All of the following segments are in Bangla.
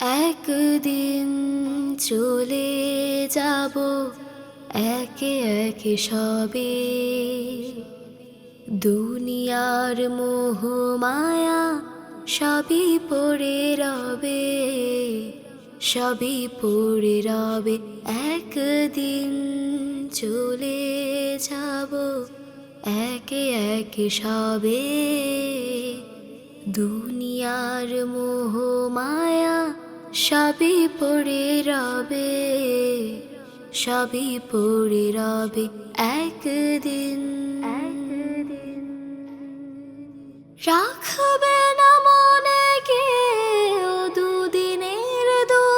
একদিন চলে যাব একে একে সবে, দুনিয়ার মোহ মায়া সবই পড়ে রবে, সবই পড়ে রবে। একদিন চলে যাব একে একে সবে, দুনিয়ার মোহ মায়া সবই পড়ে রবে, সবই পড়ে রবে। একদিন রাখবে না মনে কেউ দুদিনের দুঃখ,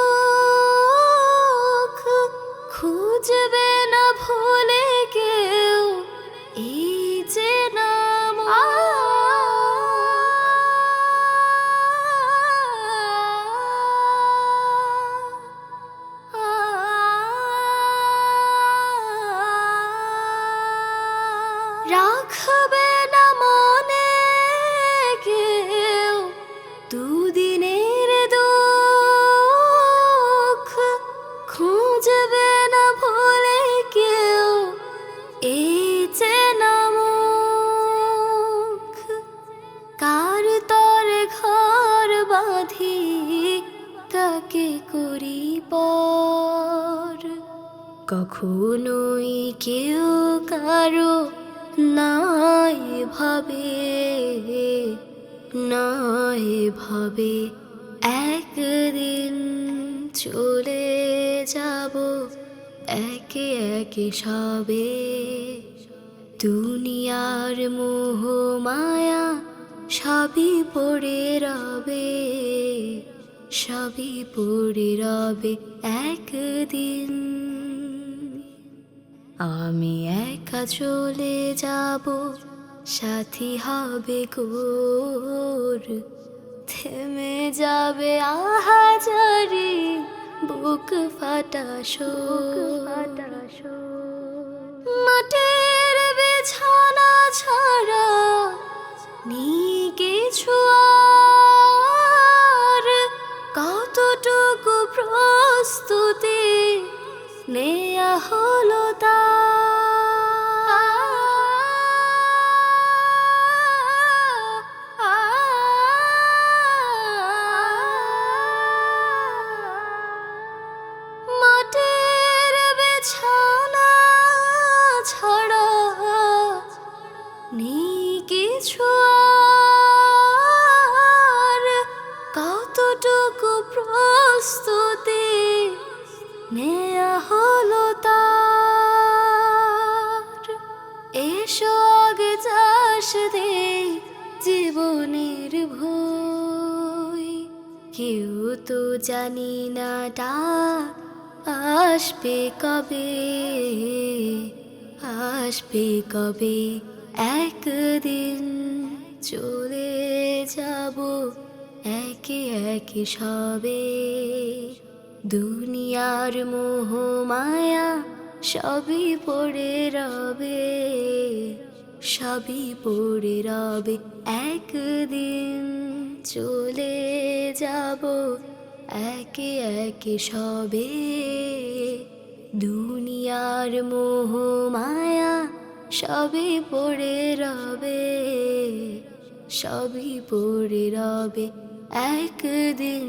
খুঁজবে না ভুলে কেউ এই যে নাম। রাখবে না মনে কেউ দুদিনের দুঃখ, খুঁজবে না ভুলে কেউ এই যে নামুখ। কার তরে ঘর বাঁধি কাকে করি পর, কখনোই কেউ কারো নাই ভাবে, নাই ভাবে। একদিন চলে যাব একে একে সবে, দুনিয়ার মোহ মায়া সবই পড়ে রবে, সবই পড়ে রবে। একদিন আমি একা চলে যাব, সাথী হবে গোর, থেমে যাবে আহাজারি বুক ফাটা শোর। মাটির বিছানা ছাড়া নেই কিছু আর, কতটুকু প্রস্তুতি নেয়া হলো মাটির বিছানা ছাড়া নেই কিছু আর, কতটুকু প্রস্তুতি নেয়া হলো তার। এসো আগে চাষ দে জীবনের ভয়, কেউ তো জানি না ডাক আসবে কবে, আসবে কবে। একদিন চলে যাব একে একে সবে, দুনিয়ার মোহ মায়া সবই পড়ে রবে, সবই পড়ে রবে। একদিন চলে যাব একে একে সবে, দুনিয়ার মোহ মায়া সবই পড়ে রবে, সবই পড়ে রবে। একদিন